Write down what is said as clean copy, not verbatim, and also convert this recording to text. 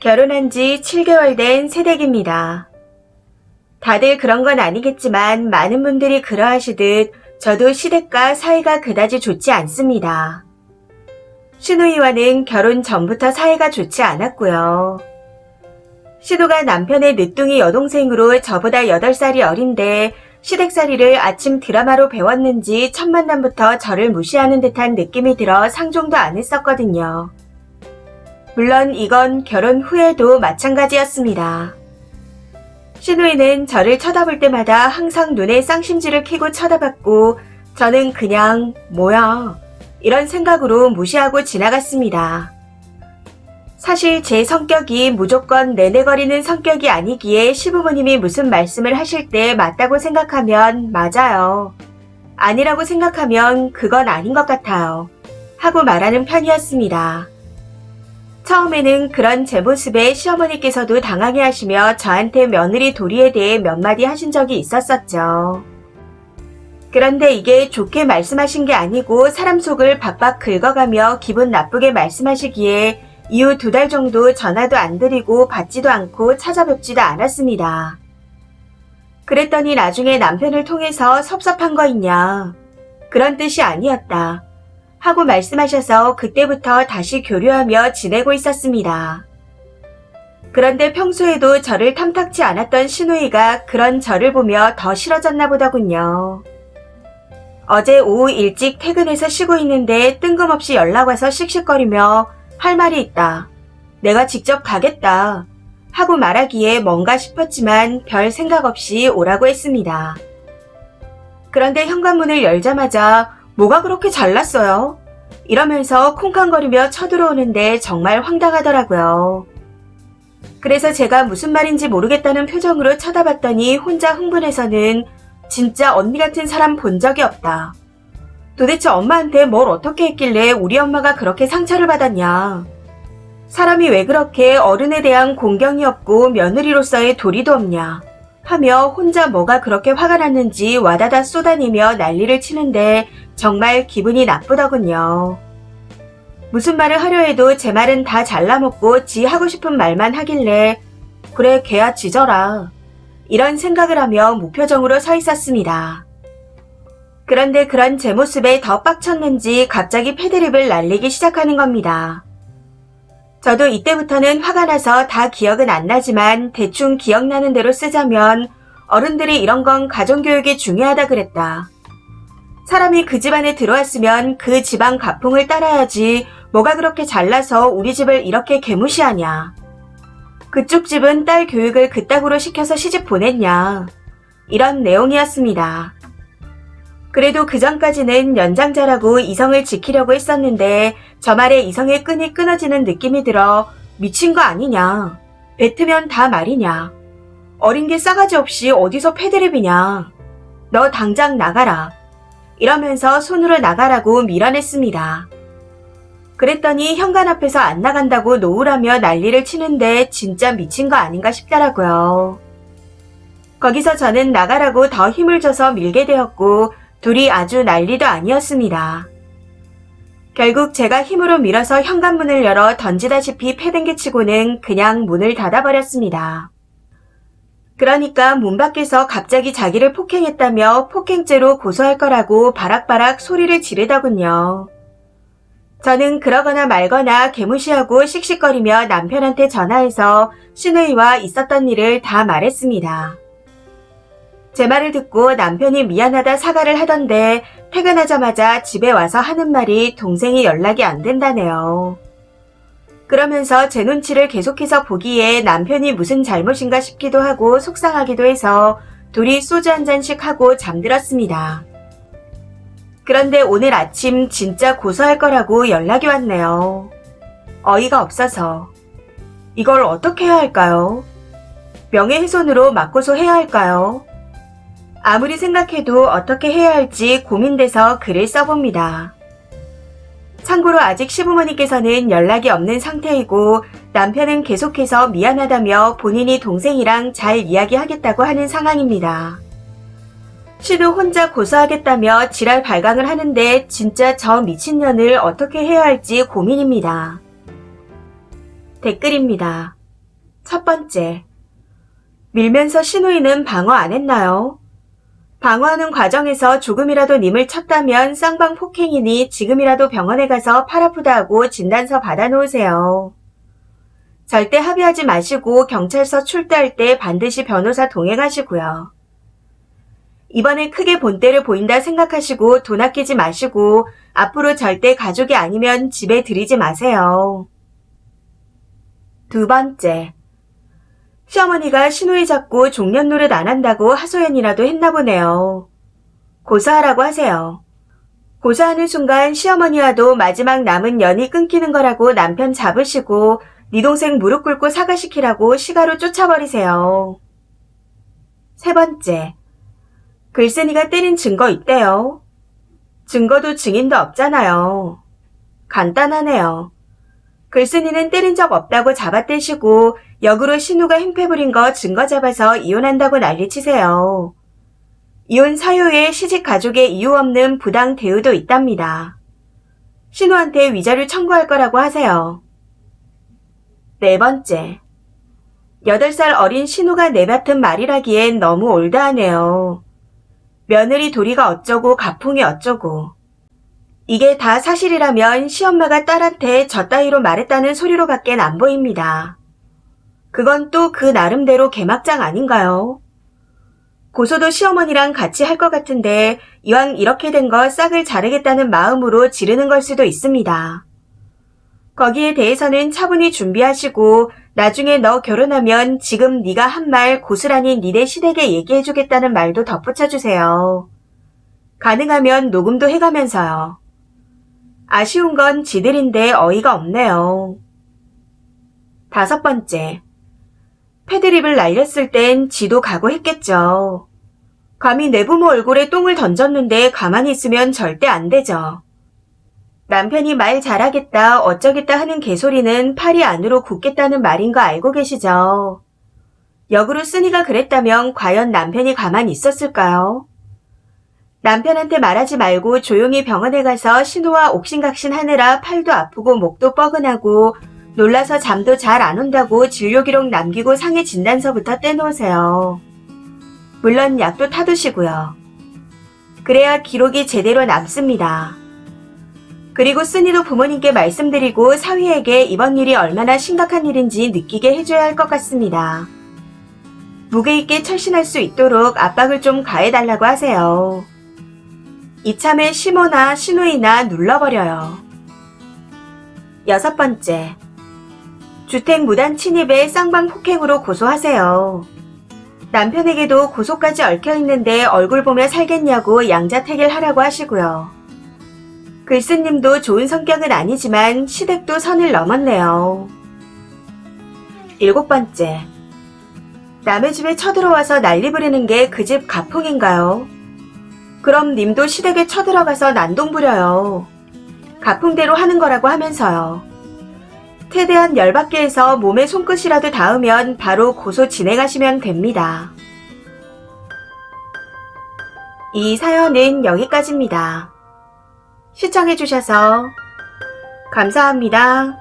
결혼한 지 7개월 된 새댁입니다. 다들 그런 건 아니겠지만 많은 분들이 그러하시듯 저도 시댁과 사이가 그다지 좋지 않습니다. 신우이와는 결혼 전부터 사이가 좋지 않았고요. 신우가 남편의 늦둥이 여동생으로 저보다 8살이 어린데 시댁살이를 아침 드라마로 배웠는지 첫 만남부터 저를 무시하는 듯한 느낌이 들어 상종도 안 했었거든요. 물론 이건 결혼 후에도 마찬가지였습니다. 신우이는 저를 쳐다볼 때마다 항상 눈에 쌍심지를 켜고 쳐다봤고 저는 그냥 뭐야 이런 생각으로 무시하고 지나갔습니다. 사실 제 성격이 무조건 내내거리는 성격이 아니기에 시부모님이 무슨 말씀을 하실 때 맞다고 생각하면 맞아요. 아니라고 생각하면 그건 아닌 것 같아요. 하고 말하는 편이었습니다. 처음에는 그런 제 모습에 시어머니께서도 당황해하시며 저한테 며느리 도리에 대해 몇 마디 하신 적이 있었었죠. 그런데 이게 좋게 말씀하신 게 아니고 사람 속을 박박 긁어가며 기분 나쁘게 말씀하시기에 이후 2달 정도 전화도 안 드리고 받지도 않고 찾아뵙지도 않았습니다. 그랬더니 나중에 남편을 통해서 섭섭한 거 있냐. 그런 뜻이 아니었다. 하고 말씀하셔서 그때부터 다시 교류하며 지내고 있었습니다. 그런데 평소에도 저를 탐탁치 않았던 신우이가 그런 저를 보며 더 싫어졌나 보더군요. 어제 오후 일찍 퇴근해서 쉬고 있는데 뜬금없이 연락 와서 씩씩거리며 할 말이 있다. 내가 직접 가겠다. 하고 말하기에 뭔가 싶었지만 별 생각 없이 오라고 했습니다. 그런데 현관문을 열자마자 뭐가 그렇게 잘났어요? 이러면서 쿵쾅거리며 쳐들어오는데 정말 황당하더라고요. 그래서 제가 무슨 말인지 모르겠다는 표정으로 쳐다봤더니 혼자 흥분해서는 진짜 언니 같은 사람 본 적이 없다. 도대체 엄마한테 뭘 어떻게 했길래 우리 엄마가 그렇게 상처를 받았냐. 사람이 왜 그렇게 어른에 대한 공경이 없고 며느리로서의 도리도 없냐 하며 혼자 뭐가 그렇게 화가 났는지 와다다 쏟아내며 난리를 치는데 정말 기분이 나쁘더군요. 무슨 말을 하려 해도 제 말은 다 잘라먹고 지 하고 싶은 말만 하길래 그래 걔야 지져라. 이런 생각을 하며 무표정으로 서 있었습니다. 그런데 그런 제 모습에 더 빡쳤는지 갑자기 패드립을 날리기 시작하는 겁니다. 저도 이때부터는 화가 나서 다 기억은 안 나지만 대충 기억나는 대로 쓰자면 어른들이 이런 건 가정교육이 중요하다 그랬다. 사람이 그 집안에 들어왔으면 그 집안 가풍을 따라야지 뭐가 그렇게 잘나서 우리 집을 이렇게 개무시하냐. 그쪽 집은 딸 교육을 그따구로 시켜서 시집 보냈냐. 이런 내용이었습니다. 그래도 그전까지는 연장자라고 이성을 지키려고 했었는데 저 말에 이성의 끈이 끊어지는 느낌이 들어 미친 거 아니냐. 뱉으면 다 말이냐. 어린 게 싸가지 없이 어디서 패드립이냐. 너 당장 나가라. 이러면서 손으로 나가라고 밀어냈습니다. 그랬더니 현관 앞에서 안 나간다고 노우라며 난리를 치는데 진짜 미친 거 아닌가 싶더라고요. 거기서 저는 나가라고 더 힘을 줘서 밀게 되었고 둘이 아주 난리도 아니었습니다. 결국 제가 힘으로 밀어서 현관문을 열어 던지다시피 패댕개치고는 그냥 문을 닫아버렸습니다. 그러니까 문 밖에서 갑자기 자기를 폭행했다며 폭행죄로 고소할 거라고 바락바락 소리를 지르더군요. 저는 그러거나 말거나 개무시하고 씩씩거리며 남편한테 전화해서 신우이와 있었던 일을 다 말했습니다. 제 말을 듣고 남편이 미안하다 사과를 하던데 퇴근하자마자 집에 와서 하는 말이 동생이 연락이 안 된다네요. 그러면서 제 눈치를 계속해서 보기에 남편이 무슨 잘못인가 싶기도 하고 속상하기도 해서 둘이 소주 한 잔씩 하고 잠들었습니다. 그런데 오늘 아침 진짜 고소할 거라고 연락이 왔네요. 어이가 없어서. 이걸 어떻게 해야 할까요? 명예훼손으로 맞고소해야 할까요? 아무리 생각해도 어떻게 해야 할지 고민돼서 글을 써봅니다. 참고로 아직 시부모님께서는 연락이 없는 상태이고 남편은 계속해서 미안하다며 본인이 동생이랑 잘 이야기하겠다고 하는 상황입니다. 신우 혼자 고소하겠다며 지랄 발광을 하는데 진짜 저 미친년을 어떻게 해야 할지 고민입니다. 댓글입니다. 첫 번째, 밀면서 신우이는 방어 안 했나요? 방어하는 과정에서 조금이라도 님을 쳤다면 쌍방 폭행이니 지금이라도 병원에 가서 팔 아프다 하고 진단서 받아놓으세요. 절대 합의하지 마시고 경찰서 출두할 때 반드시 변호사 동행하시고요. 이번에 크게 본때를 보인다 생각하시고 돈 아끼지 마시고 앞으로 절대 가족이 아니면 집에 들이지 마세요. 두 번째, 시어머니가 신우이 잡고 종년 노릇 안 한다고 하소연이라도 했나 보네요. 고소하라고 하세요. 고소하는 순간 시어머니와도 마지막 남은 연이 끊기는 거라고 남편 잡으시고 네 동생 무릎 꿇고 사과시키라고 시가로 쫓아버리세요. 세 번째, 글쓴이가 때린 증거 있대요. 증거도 증인도 없잖아요. 간단하네요. 글쓴이는 때린 적 없다고 잡아떼시고 역으로 신우가 행패 부린 거 증거 잡아서 이혼한다고 난리치세요. 이혼 사유에 시집 가족의 이유 없는 부당 대우도 있답니다. 신우한테 위자료 청구할 거라고 하세요. 네 번째, 8살 어린 신우가 내뱉은 말이라기엔 너무 올드하네요. 며느리 도리가 어쩌고 가풍이 어쩌고. 이게 다 사실이라면 시엄마가 딸한테 저 따위로 말했다는 소리로밖엔 안 보입니다. 그건 또 그 나름대로 개막장 아닌가요? 고소도 시어머니랑 같이 할 것 같은데 이왕 이렇게 된 거 싹을 자르겠다는 마음으로 지르는 걸 수도 있습니다. 거기에 대해서는 차분히 준비하시고 나중에 너 결혼하면 지금 네가 한 말 고스란히 니네 시댁에 얘기해주겠다는 말도 덧붙여주세요. 가능하면 녹음도 해가면서요. 아쉬운 건 지들인데 어이가 없네요. 다섯 번째, 패드립을 날렸을 땐 지도 각오했겠죠. 감히 내부모 얼굴에 똥을 던졌는데 가만히 있으면 절대 안 되죠. 남편이 말 잘하겠다 어쩌겠다 하는 개소리는 팔이 안으로 굽겠다는 말인 거 알고 계시죠? 역으로 쓴이가 그랬다면 과연 남편이 가만히 있었을까요? 남편한테 말하지 말고 조용히 병원에 가서 신우와 옥신각신 하느라 팔도 아프고 목도 뻐근하고 놀라서 잠도 잘 안 온다고 진료기록 남기고 상해 진단서부터 떼놓으세요. 물론 약도 타두시고요. 그래야 기록이 제대로 남습니다. 그리고 쓴이도 부모님께 말씀드리고 사위에게 이번 일이 얼마나 심각한 일인지 느끼게 해줘야 할 것 같습니다. 무게 있게 철신할 수 있도록 압박을 좀 가해달라고 하세요. 이참에 시모나 신우이나 눌러버려요. 여섯 번째, 주택 무단 침입에 쌍방 폭행으로 고소하세요. 남편에게도 고소까지 얽혀있는데 얼굴 보며 살겠냐고 양자택일 하라고 하시고요. 글쓴님도 좋은 성격은 아니지만 시댁도 선을 넘었네요. 일곱 번째, 남의 집에 쳐들어와서 난리 부리는 게 그 집 가풍인가요? 그럼 님도 시댁에 쳐들어가서 난동 부려요. 가풍대로 하는 거라고 하면서요. 최대한 열받게 해서 몸에 손끝이라도 닿으면 바로 고소 진행하시면 됩니다. 이 사연은 여기까지입니다. 시청해주셔서 감사합니다.